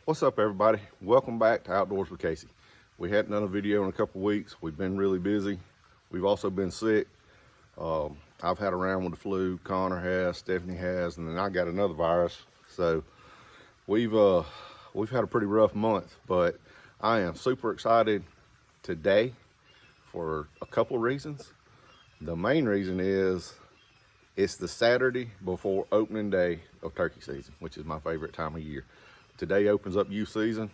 What's up, everybody? Welcome back to Outdoors with Casey. We hadn't done a video in a couple weeks. We've been really busy. We've also been sick. I've had a round with the flu. Connor has, Stephanie has, and then I got another virus. So we've had a pretty rough month, but I am super excited today for a couple of reasons. The main reason is it's the Saturday before opening day of turkey season, which is my favorite time of year. Today opens up youth season.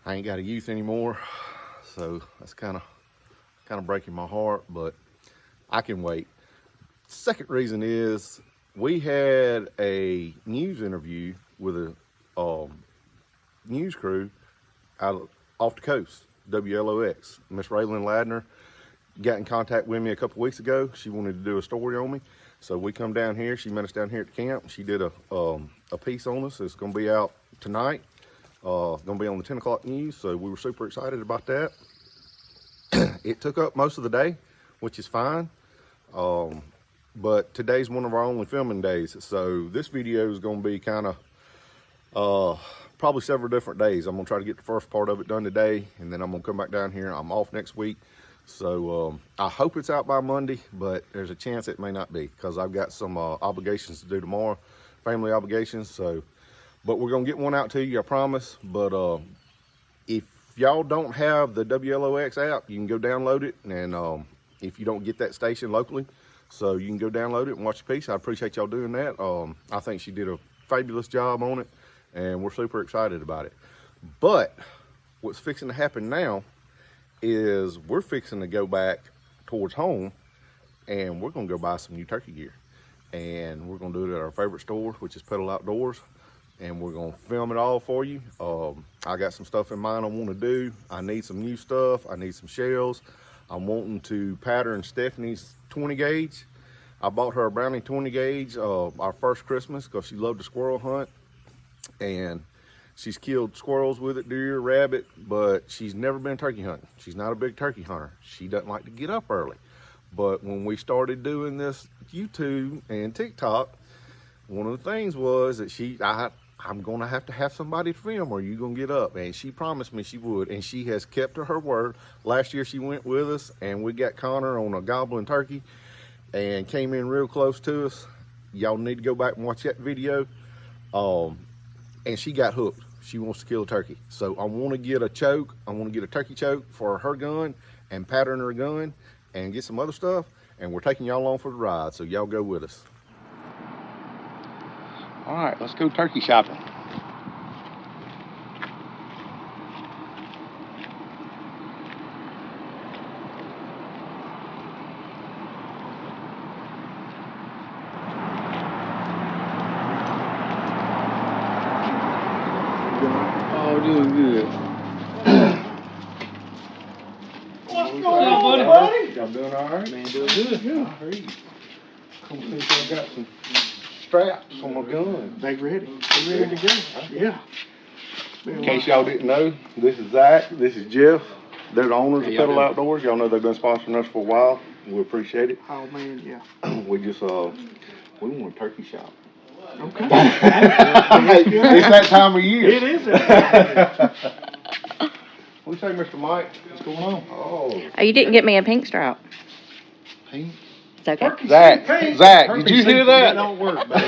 I ain't got a youth anymore, so that's kind of breaking my heart, but I can wait. Second reason is we had a news interview with a news crew off the coast, WLOX. Miss Raylan Ladner got in contact with me a couple weeks ago. She wanted to do a story on me, so we come down here. She met us down here at the camp. She did a piece on us. It's going to be out tonight. Going to be on the 10 o'clock news, so we were super excited about that. It took up most of the day, which is fine. But today's one of our only filming days, so this video is going to be kind of probably several different days. I'm going to try to get the first part of it done today, and then I'm going to come back down here. I'm off next week, so I hope it's out by Monday, but there's a chance it may not be because I've got some obligations to do tomorrow, family obligations. So, but we're going to get one out to you, I promise. But if y'all don't have the WLOX app, you can go download it, and if you don't get that station locally, so you can go download it and watch the piece. I appreciate y'all doing that. I think she did a fabulous job on it, and we're super excited about it. But what's fixing to happen now is we're fixing to go back towards home, and we're going to go buy some new turkey gear. And we're going to do it at our favorite store, which is Petal Outdoors, and we're going to film it all for you. I got some stuff in mind I want to do. I need some new stuff. I need some shells. I'm wanting to pattern Stephanie's 20 gauge. I bought her a Brownie 20 gauge our first Christmas because she loved to squirrel hunt, and she's killed squirrels with it, deer, rabbit, but she's never been turkey hunting. She's not a big turkey hunter. She doesn't like to get up early. But when we started doing this YouTube and TikTok, one of the things was that I'm going to have somebody to film, or you going to get up. And she promised me she would, and she has kept to her word. Last year she went with us, and we got Connor on a gobbling turkey and came in real close to us. Y'all need to go back and watch that video. And she got hooked. She wants to kill a turkey. So I want to get a choke. I want to get a turkey choke for her gun and pattern her gun and get some other stuff. And we're taking y'all along for the ride, so y'all go with us. All right, let's go turkey shopping. Oh, doing good. What's going on, buddy? Y'all doing all right? Man, doing good. Yeah, I heard you. Come see if I got some straps on my gun. They ready. They ready to go. Yeah. In case y'all didn't know, this is Zach, this is Jeff. They're the owners of Petal Outdoors. Y'all know they've been sponsoring us for a while. We appreciate it. Oh man, yeah. We just we want a turkey shop. Okay. It's that time of year. It is that time of year. What do you say, Mr. Mike? What's going on? Oh, Oh, you didn't get me a pink strap. pink. It's okay. Zach, did you hear that? That don't work, baby.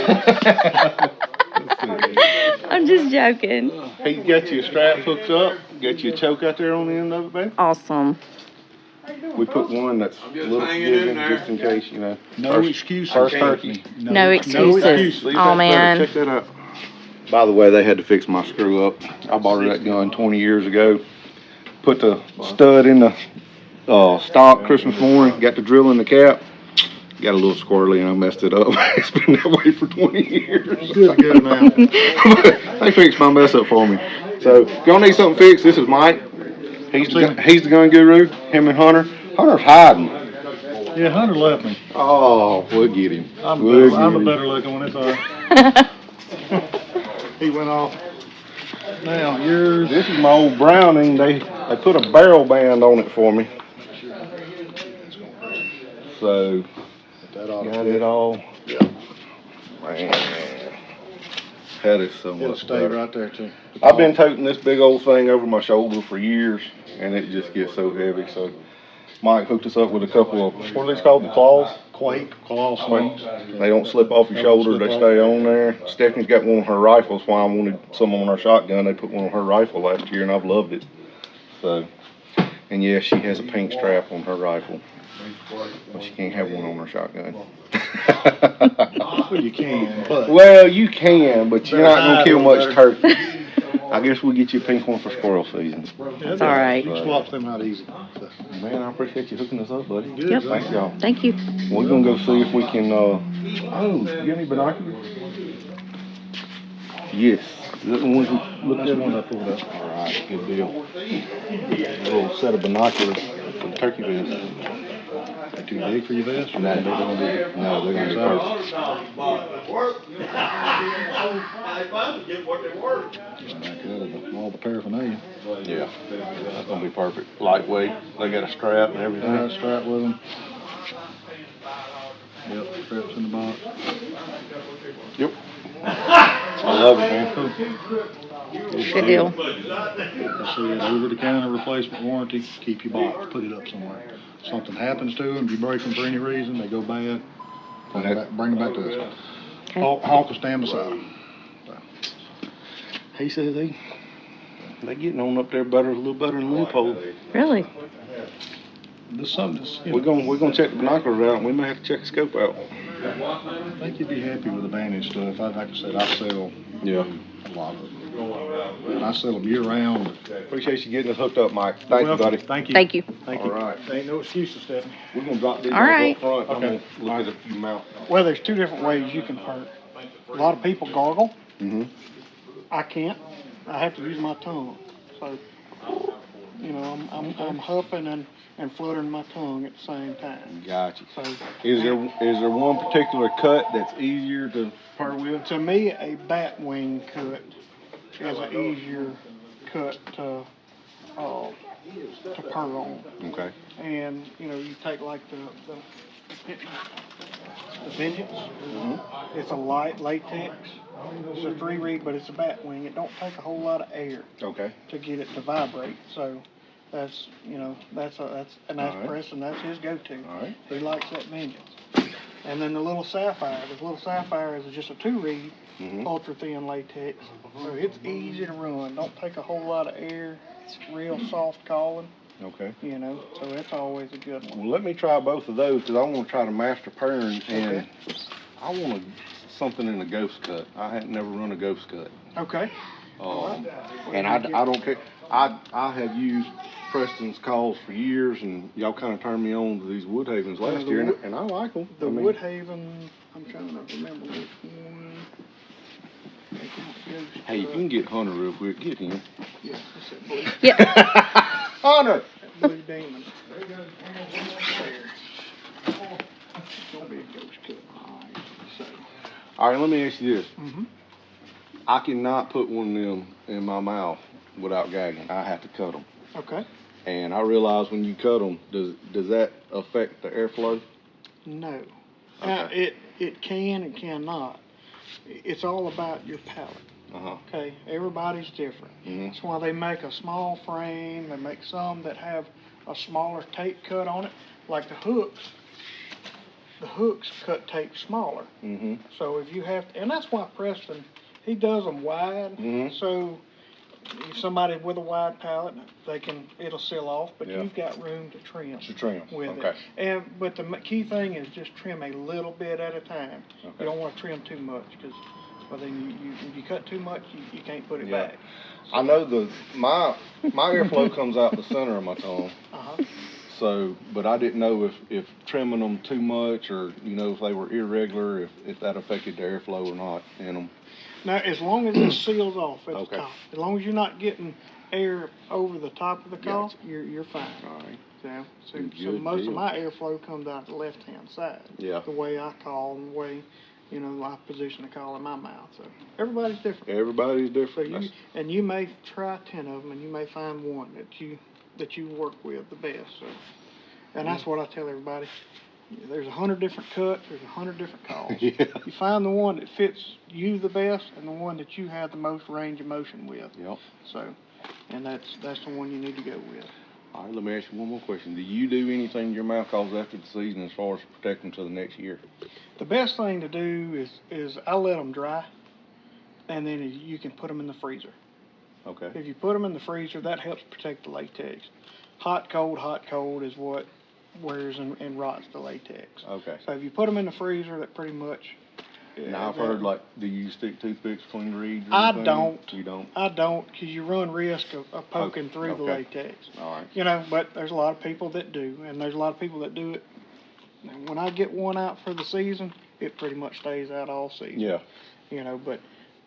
I'm just joking. He got you a strap hooked up, got you a choke out there on the end of it, babe. Awesome. We put one that's a little forgiving just in case, you know. No excuses. First turkey. No excuses. Oh, man. Check that out. By the way, they had to fix my screw up. I bought her that gun 20 years ago. Put the stud in the stock Christmas morning, got the drill in the cap. Got a little squirrely and I messed it up. It's been that way for 20 years. Good now. They fixed my mess up for me. So if y'all need something fixed, this is Mike. He's the gun guru. Him and Hunter. Hunter's hiding. Yeah, Hunter left me. Oh, we'll get him. I'm a better looking one. It's all right. He went off. Now yours. This is my old Browning. They put a barrel band on it for me. So got it all. Man. That is so It'll much stay better. right there too. I've been toting this big old thing over my shoulder for years, and it just gets so heavy. So Mike hooked us up with a couple of, what are these called, the claws? Claw slings. They don't slip off your shoulder, they stay on there. Stephanie's got one of her rifles. Why I wanted some on her shotgun, they put one on her rifle last year, and I've loved it. So, and yeah, she has a paint strap on her rifle, but she can't have one on her shotgun. Well, you can, but. Well, you can, but you're not gonna kill much turkey. I guess we'll get you a pink one for squirrel season. That's all right. You can swap them out easy. So. Man, I appreciate you hooking us up, buddy. Good. Yep. Thank y'all. Thank you. We're gonna go see if we can, oh, you got any binoculars? Yes. Is that the ones we looked at? That's the ones I pulled up. All right, good deal. A little set of binoculars for the turkey vest. They too big for your vest? No, they're gonna be, no, they're gonna be perfect. Just back out of all the paraphernalia. Yeah, that's gonna be perfect. Lightweight, they got a strap and everything. Got a strap with them. Yep, straps in the box. Yep. I love it, man. Good deal. I see it over-the-counter replacement warranty. Keep your box. Put it up somewhere. If something happens to them, you break them for any reason, they go bad. Bring them back to us. Okay. Hawk will stand beside them. So. He says they getting on up there better, a little better than Loophole. Really? There's something that's, We're gonna check the binoculars out, and we may have to check the scope out. I think you'd be happy with the Vantage stuff. Like I said, I sell a lot of them. And I sell them year round. Appreciate you getting us hooked up, Mike. Thank you, buddy. Thank you. Thank you. Thank All you. right. Ain't no excuses, Stephanie. We're gonna drop these All ones right. up front. Okay. I'm gonna look at a few mount. Well, there's two different ways you can hurt. A lot of people gargle. Mm-hmm. I can't. I have to use my tongue. So, you know, I'm huffing and fluttering my tongue at the same time. Gotcha. So, Is there one particular cut that's easier to purr with? to me, a bat wing cut is an easier cut to purr on. Okay. And you know, you take like the Vengeance. Mm-hmm. It's a light latex. It's a 3-reed, but it's a bat wing. It don't take a whole lot of air Okay. to get it to vibrate. So that's, you know, that's All right. Preston. That's his go-to. All right. He likes that Vengeance. And then the little Sapphire. The little Sapphire is just a 2-reed, Mm-hmm. ultra thin latex. So it's easy to run. Don't take a whole lot of air. It's real soft calling. Okay. You know, so that's always a good one. Well, let me try both of those because I want to try to master purring, and I want something in a ghost cut. I hadn't never run a ghost cut. Okay. And I don't care. I have used Preston's calls for years, and y'all kind of turned me on to these Woodhavens last year, and I like them. The Woodhaven, I'm trying to remember which one. Hey, if you can get Hunter real quick, get him. Yeah, that's it, Blue. Yep. Hunter! Blue Demon. There. It's gonna be a ghost cut. Alright, so. All right, let me ask you this. Mm-hmm. I cannot put one of them in my mouth without gagging. I have to cut them. Okay. And I realize when you cut them, does that affect the airflow? No. Now, Okay. it can and cannot. It's all about your palate. Uh-huh. Okay, everybody's different. Mhm. That's why they make a small frame. They make some that have a smaller tape cut on it, like the hooks. The hooks cut tape smaller. Mm-hmm. So if you have to, and that's why Preston, he does them wide. Mhm. So if somebody with a wide palate, it'll seal off, but Yeah. you've got room to trim. To trim. With Okay. it. But the key thing is just trim a little bit at a time. Okay. You don't want to trim too much because, well, then if you cut too much, you can't put it Yeah. back. I know my airflow comes out the center of my tongue. Uh-huh. So, but I didn't know if trimming them too much, or if they were irregular, if that affected the airflow or not in them. Now, as long as it seals off at Okay. the top, as long as you're not getting air over the top of the cough, Gotcha. you're fine. All right. So Good most deal. of my airflow comes out the left-hand side. Yeah. The way I call and the way, I position the call in my mouth. So everybody's different. Everybody's So different. you may try 10 of them, and you may find one that you work with the best. So, and that's what I tell everybody. There's 100 different cuts, there's 100 different calls. Yeah. You find the one that fits you the best and the one that you have the most range of motion with. Yep. So, and that's the one you need to go with. All right, let me ask you one more question. Do you do anything to your mouth calls after the season as far as protect them to the next year? The best thing to do is I let them dry, and then you can put them in the freezer. Okay. If you put them in the freezer, that helps protect the latex. Hot, cold is what wears and rots the latex. Okay. So if you put them in the freezer, that pretty much. Now I've heard, like, do you stick toothpicks between the reeds? Or I anything? don't. You don't? I don't, because you run risk of poking through the Okay. latex. All right. You know, but there's a lot of people that do, and there's a lot of people that do it. And when I get one out for the season, it pretty much stays out all season. Yeah. You know, but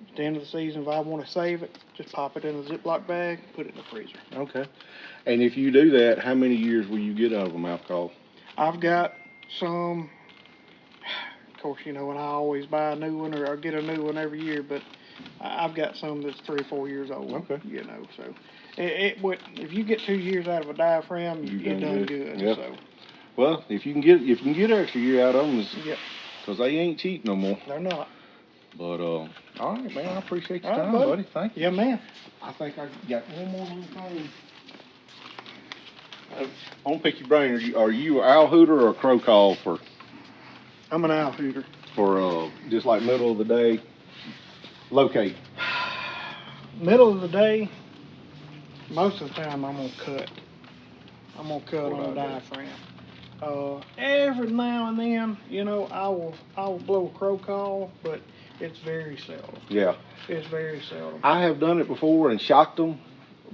at the end of the season, if I want to save it, just pop it in a Ziploc bag, put it in the freezer. Okay. And if you do that, how many years will you get out of a mouth call? I've got some, of course, you know, and I always buy a new one or I get a new one every year, but I've got some that's 3 or 4 years old. Okay. You know, so if you get 2 years out of a diaphragm, you're done good. Yep. So. Well, if you can get an extra year out of them, Yep. because they ain't cheap no more. They're not. But all right, man, I appreciate your All right, time, buddy. buddy. Thank you. Yeah, man. I think I got one more little thing. I want to pick your brain. Are you an owl hooter or a crow call for I'm an owl hooter. Just like middle of the day locate? Middle of the day, most of the time I'm gonna cut. I'm gonna cut on the diaphragm. Every now and then, you know, I will blow a crow call, but it's very seldom. Yeah. It's very seldom. I have done it before and shocked them,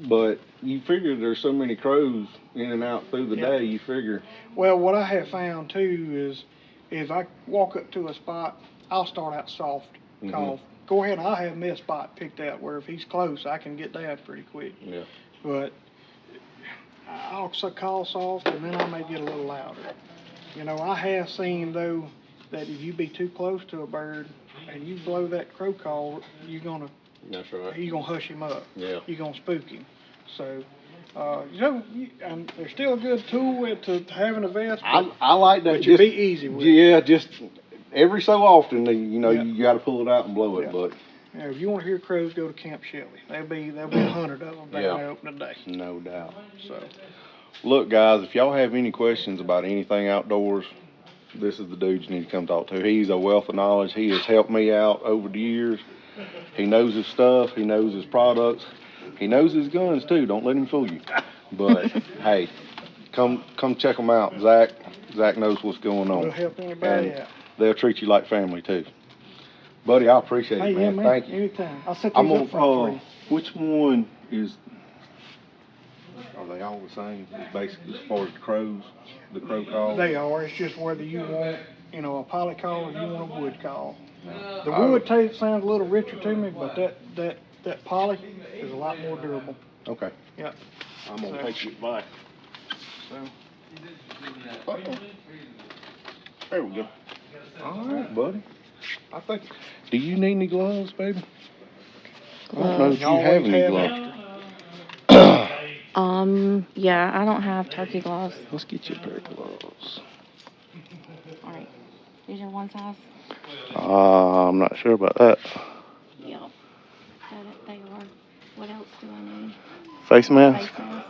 but you figure there's so many crows in and out through the day, you figure. Well, what I have found too is if I walk up to a spot, I'll start out soft call. Go ahead and I'll have me a spot picked out where if he's close, I can get that pretty quick. Yeah. But I'll call soft and then I may get a little louder. You know, I have seen though that if you be too close to a bird and you blow that crow call, That's right. you're gonna hush him up. Yeah. You're gonna spook him. So, you know, and they're still a good tool to having a vest. I like that. But you be easy with it. Yeah, just every so often, you know, Yeah. you got to pull it out and blow it. Yeah. But You know, if you want to hear crows, go to Camp Shelley. There'll be 100 of them down there opening day. no doubt. So, Look, guys, if y'all have any questions about anything outdoors, this is the dude you need to come talk to. He's a wealth of knowledge. He has helped me out over the years. He knows his stuff. He knows his products. He knows his guns too. Don't let him fool you. But hey, come check them out. Zach knows what's going on. we'll help anybody And out. they'll treat you like family too. Buddy, I appreciate Hey, it, man. yeah, man. Thank you. Anytime. I'll set I'm these gonna up front for you. which one is? Are they all the same? It's basically as far as the crow call. They are. It's just whether you want, you know, a poly call or you want a wood call. No. The wood tape sounds a little richer to me, but that poly is a lot more durable. Okay. Yep. I'm gonna So- take it back. So, There we go. All right, buddy. I think. Do you need any gloves, baby? I don't know if you Always have any have gloves. Yeah, I don't have turkey gloves. Let's get you a pair of gloves. All right. These are one size? I'm not sure about that. Yep. They are. What else do I need? Face mask? Face mask.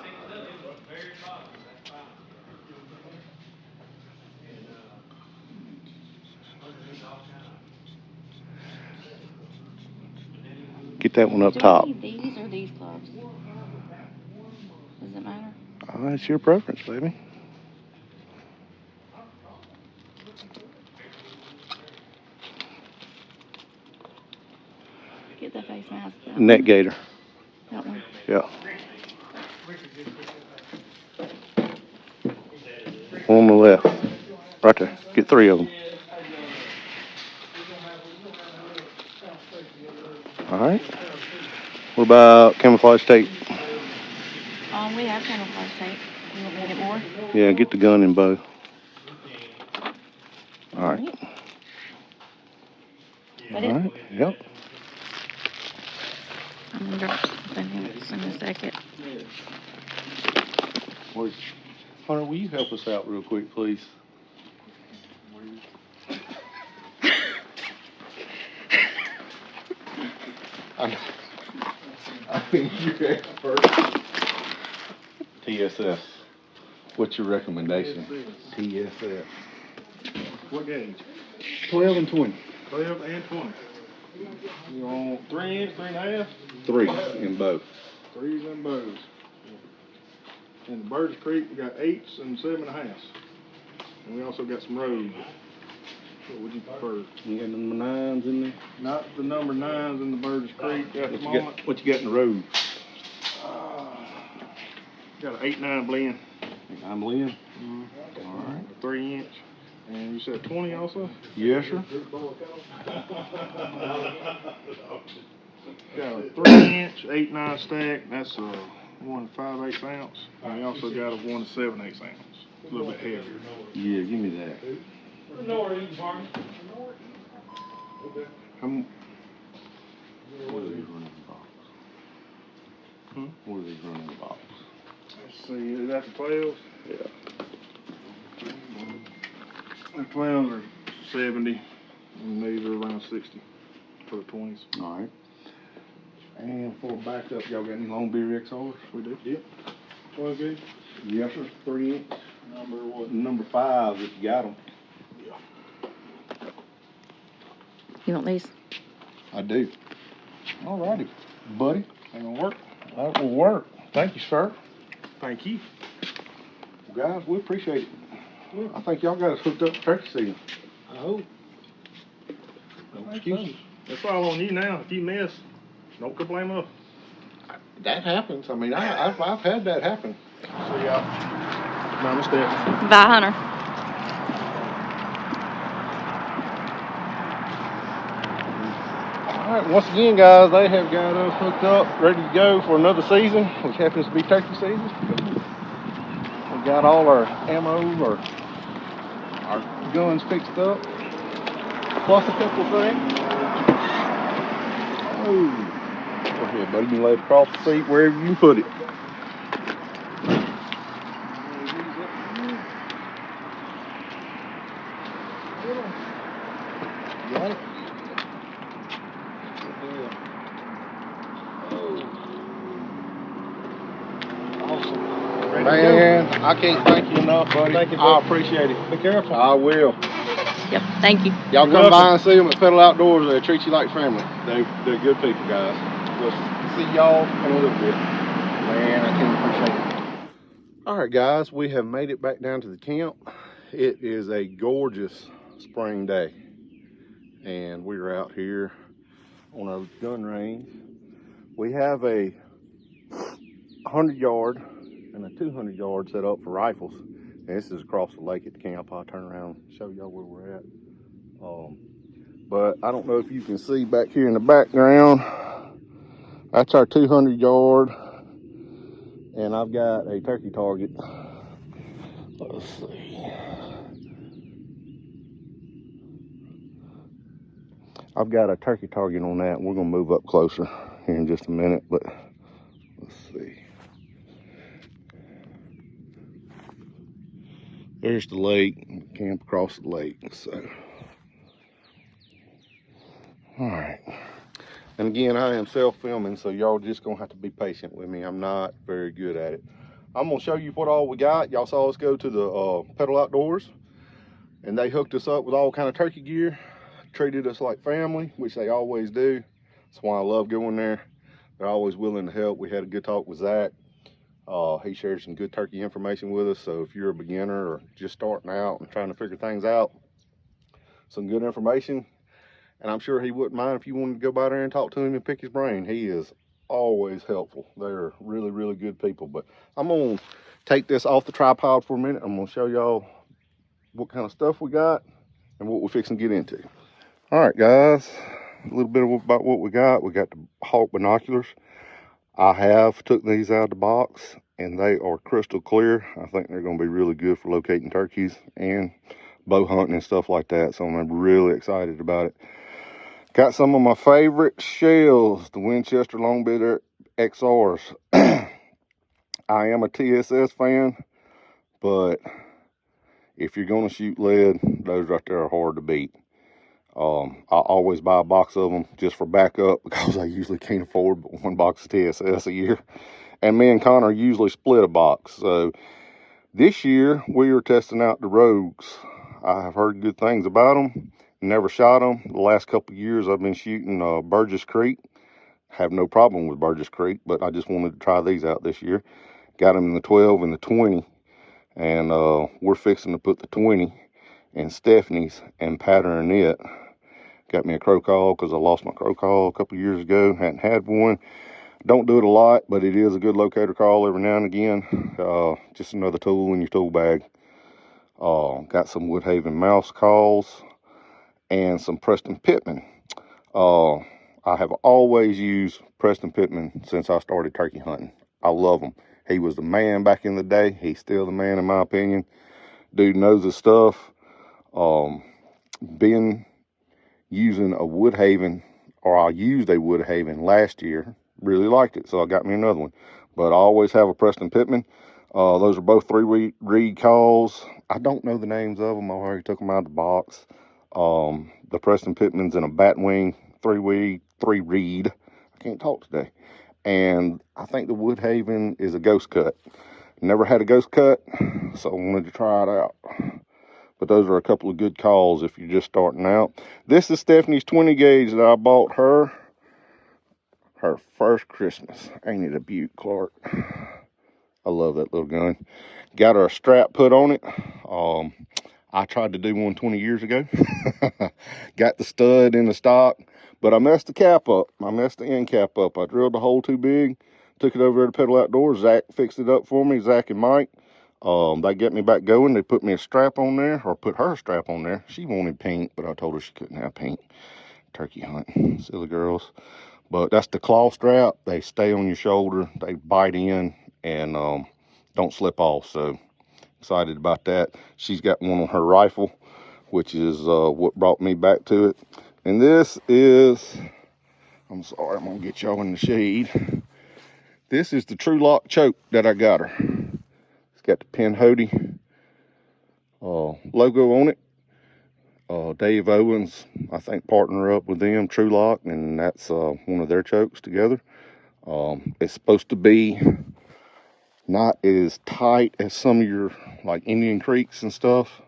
Get that one up Do top. I need these or these gloves? Does it matter? It's your preference, baby. Get the face mask. Net gator. That one. Yeah. One on the left. Right there. Get 3 of them. All right. What about camouflage tape? We have camouflage tape. You want me to get more? Yeah, get the gun and bow. All right. That All it? right. Yep. I'm gonna drop something else in a second. Hunter, will you help us out real quick, please? I mean, you're expert. TSS. What's your recommendation? TSS. What gauge? 12 and 20. 12 and 20. You on 3 inch, 3.5? 3 in both. 3s and bows. In the Burgess Creek, we got 8s and 7.5s. And we also got some Rogue. What would you prefer? You got number 9s in there? Not the number 9s in the Burgess Creek at the moment. What you got in the road? Got an 8-9 blend. 9 blend? All right. 3 inch. And you said 20 also? Yes, sir. Got a 3 inch, 8-9 stack. That's a 1 5/8 ounce. And we also got a 1 7/8 ounce. A little bit heavier. Yeah, give me that. What are these running in the box? What are these running in the box? Let's see, is that the 12s? Yeah. The 12s are 70, and these are around 60 for the 20s. All right. And for backup, y'all got any long beer XRs? We do? Yep. 12 gauge? Yes, sir. 3 inch. Number what? Number 5 if you got them. You want these? I do. All righty, buddy. Ain't gonna work? That will work. Thank you, sir. Thank you. Well, guys, we appreciate it. I think y'all got us hooked up for turkey season. I hope. No excuses. That's all on you now. If you miss, don't complain us. That happens. I mean, I've had that happen. See y'all. Namaste. Bye, Hunter. All right, once again, guys, they have got us hooked up, ready to go for another season, which happens to be turkey season. We got all our ammo, our guns fixed up, plus a couple of things. Oh, go ahead, buddy. You can lay it across the seat wherever you can put it. Got it? Ready Man, I can't thank you enough, buddy. Thank you, I bud. appreciate it. Be careful. I will. Yep, thank you. Y'all You're come by welcome. and see them at Petal Outdoors. They treat you like family. They're good people, guys. We'll see y'all in a little bit. Man, I can't appreciate it. All right, guys, we have made it back down to the camp. It is a gorgeous spring day, and we're out here on our gun range. We have a 100-yard and a 200-yard set up for rifles. And this is across the lake at the camp. I'll turn around and show y'all where we're at. But I don't know if you can see back here in the background. That's our 200-yard. And I've got a turkey target. Let's see. I've got a turkey target on that. We're gonna move up closer here in just a minute, but let's see. There's the lake, camp across the lake, so. All right. And again, I am self-filming, so y'all just gonna have to be patient with me. I'm not very good at it. I'm gonna show you what all we got. Y'all saw us go to the Petal Outdoors, and they hooked us up with all kind of turkey gear, treated us like family, which they always do. That's why I love going there. They're always willing to help. We had a good talk with Zach. He shared some good turkey information with us, so if you're a beginner or just starting out and trying to figure things out, some good information. And I'm sure he wouldn't mind if you wanted to go by there and talk to him and pick his brain. He is always helpful. They're really, really good people. But I'm going to take this off the tripod for a minute. I'm going to show y'all what kind of stuff we got and what we're fixing to get into. All right, guys, a little bit about what we got. We got the Hawk binoculars. I have took these out of the box, and they are crystal clear. I think they're going to be really good for locating turkeys and bow hunting and stuff like that. So I'm really excited about it. Got some of my favorite shells, the Winchester Longbit XRs. I am a TSS fan, but if you're going to shoot lead, those right there are hard to beat. I always buy a box of them just for backup because I usually can't afford but one box of TSS a year. And me and Connor usually split a box. So this year we are testing out the Rogues. I have heard good things about them. Never shot them. The last couple of years I've been shooting Burgess Creek. Have no problem with Burgess Creek, but I just wanted to try these out this year. Got them in the 12 and the 20. And we're fixing to put the 20 in Stephanie's and pattern it. Got me a crow call because I lost my crow call a couple of years ago. Hadn't had one. Don't do it a lot, but it is a good locator call every now and again. Just another tool in your tool bag. Got some Woodhaven mouse calls and some Preston Pittman. I have always used Preston Pittman since I started turkey hunting. I love him. He was the man back in the day. He's still the man in my opinion. Dude knows his stuff. Been using a Woodhaven, or I used a Woodhaven last year. Really liked it, so I got me another one. But I always have a Preston Pittman. Those are both 3-reed calls. I don't know the names of them. I already took them out of the box. The Preston Pittman's in a batwing 3-reed. I can't talk today. And I think the Woodhaven is a ghost cut. Never had a ghost cut, so I wanted to try it out. But those are a couple of good calls if you're just starting out. This is Stephanie's 20 gauge that I bought her first Christmas. Ain't it a beaut, Clark? I love that little gun. Got her a strap put on it. I tried to do one 20 years ago. Got the stud in the stock, but I messed the cap up. I messed the end cap up. I drilled the hole too big, took it over to Petal Outdoors. Zach fixed it up for me, Zach and Mike. They get me back going. They put me a strap on there, or put her a strap on there. She wanted paint, but I told her she couldn't have paint. Turkey hunting, silly girls. But that's the claw strap. They stay on your shoulder. They bite in and don't slip off. So excited about that. She's got one on her rifle, which is what brought me back to it. And this is, I'm sorry, I'm gonna get y'all in the shade. This is the True Lock choke that I got her. It's got the Penn Hody logo on it. Dave Owens, I think, partner up with them, True Lock, and that's one of their chokes together. It's supposed to be not as tight as some of your like Indian Creeks and stuff.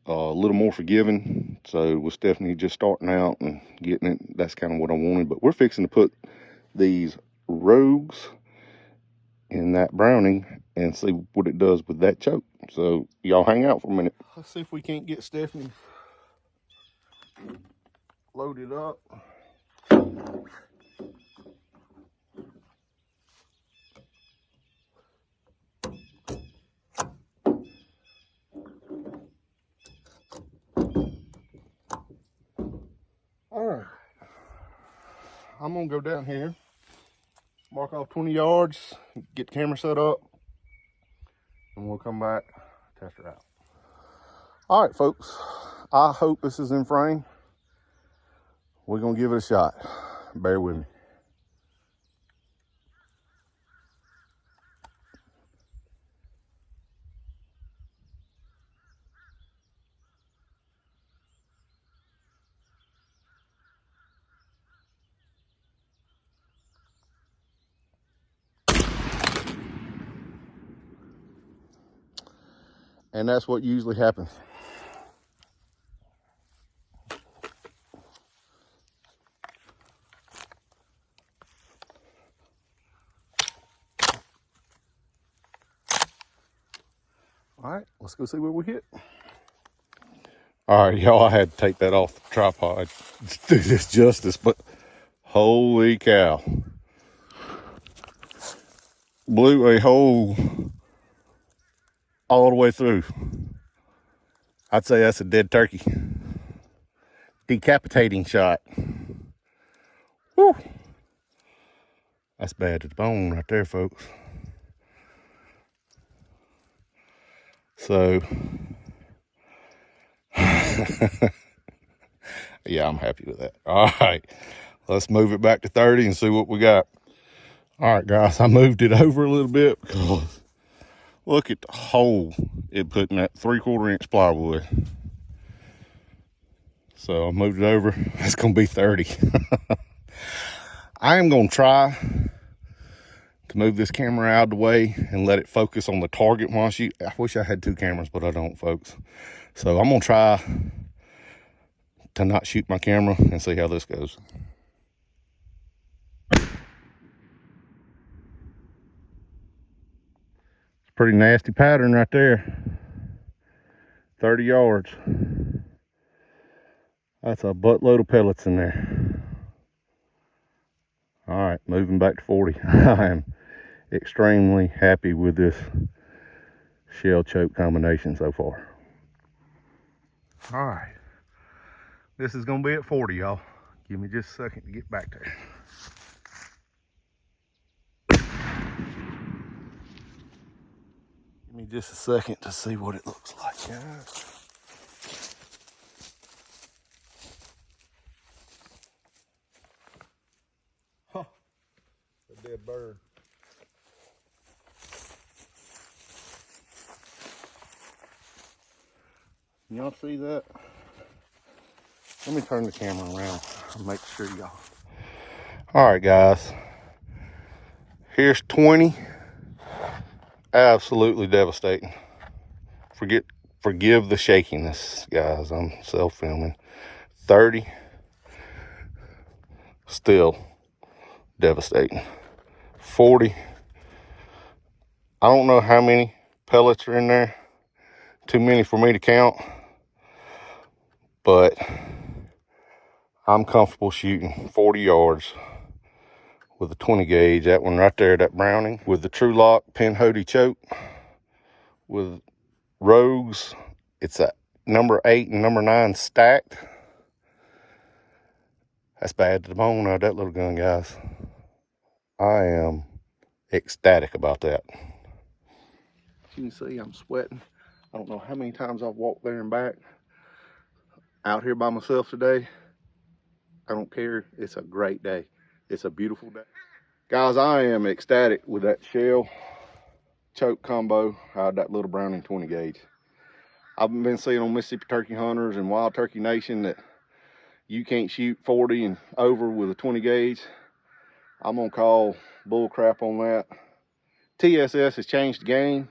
A little more forgiving. So with Stephanie just starting out and getting it, that's kind of what I wanted. But we're fixing to put these Rogues in that Browning and see what it does with that choke. So y'all hang out for a minute. Let's see if we can't get Stephanie loaded up. All right, I'm gonna go down here, mark off 20 yards, get the camera set up, and we'll come back, test her out. All right, folks, I hope this is in frame. We're gonna give it a shot. Bear with me. And that's what usually happens. All right, let's go see where we hit. All right, y'all, I had to take that off the tripod to do this justice, but holy cow. Blew a hole all the way through. I'd say that's a dead turkey. Decapitating shot. Woo! That's bad to the bone right there, folks. So, yeah, I'm happy with that. All right, let's move it back to 30 and see what we got. All right, guys, I moved it over a little bit because look at the hole it put in that 3/4 inch plywood. So I moved it over. It's gonna be 30. I am gonna try to move this camera out of the way and let it focus on the target while I shoot. I wish I had 2 cameras, but I don't, folks. So I'm gonna try to not shoot my camera and see how this goes. Pretty nasty pattern right there. 30 yards. That's a buttload of pellets in there. All right, moving back to 40. I am extremely happy with this shell choke combination so far. All right, this is gonna be at 40, y'all. Give me just a second to get back there. Give me just a second to see what it looks like, guys. Huh, a dead bird. Y'all see that? Let me turn the camera around and make sure y'all. All right, guys. Here's 20. Absolutely devastating. Forgive the shakiness, guys. I'm self-filming. 30. Still devastating. 40. I don't know how many pellets are in there. Too many for me to count. But I'm comfortable shooting 40 yards with a 20 gauge. That one right there, that Browning, with the True Lock Pinhoti choke with Rogues. It's a number 8 and number 9 stacked. That's bad to the bone out of that little gun, guys. I am ecstatic about that. As you can see, I'm sweating. I don't know how many times I've walked there and back. Out here by myself today. I don't care. It's a great day. It's a beautiful day. Guys, I am ecstatic with that shell choke combo out of that little Browning 20 gauge. I've been seeing on Mississippi Turkey Hunters and Wild Turkey Nation that you can't shoot 40 and over with a 20 gauge. I'm gonna call bull crap on that. TSS has changed the game.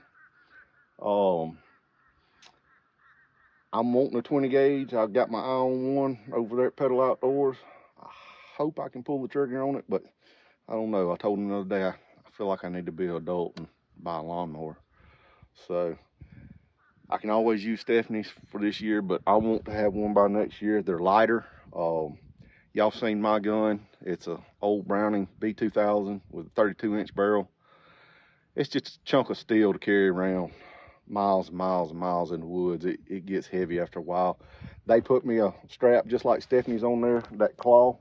I'm wanting a 20 gauge. I've got my eye on one over there at Petal Outdoors. I hope I can pull the trigger on it, but I don't know. I told him the other day I feel like I need to be an adult and buy a lawnmower. So I can always use Stephanie's for this year, but I want to have one by next year. They're lighter. Y'all seen my gun. It's a old Browning B2000 with a 32-inch barrel. It's just a chunk of steel to carry around miles and miles and miles in the woods. It gets heavy after a while. They put me a strap just like Stephanie's on there, that claw.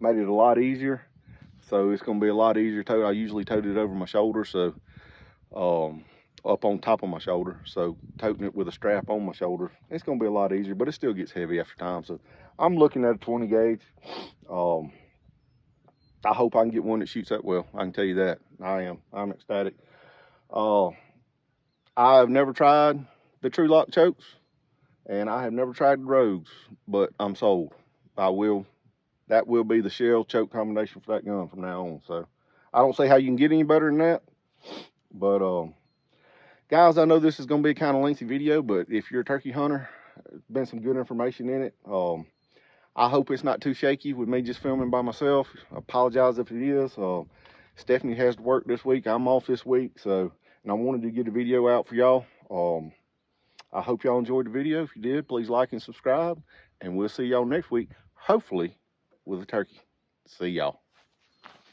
Made it a lot easier. So it's gonna be a lot easier to tote. I usually tote it over my shoulder, so up on top of my shoulder. So toting it with a strap on my shoulder, it's gonna be a lot easier, but it still gets heavy after time. So I'm looking at a 20 gauge. I hope I can get one that shoots that well. I can tell you that. I'm ecstatic. I've never tried the True Lock chokes, and I have never tried the Rogues, but I'm sold. That will be the shell choke combination for that gun from now on. So I don't see how you can get any better than that. But guys, I know this is going to be a kind of lengthy video, but if you're a turkey hunter, there's been some good information in it. I hope it's not too shaky with me just filming by myself. I apologize if it is. Stephanie has to work this week. I'm off this week, and I wanted to get a video out for y'all. I hope y'all enjoyed the video. If you did, please like and subscribe, and we'll see y'all next week, hopefully with a turkey. See y'all.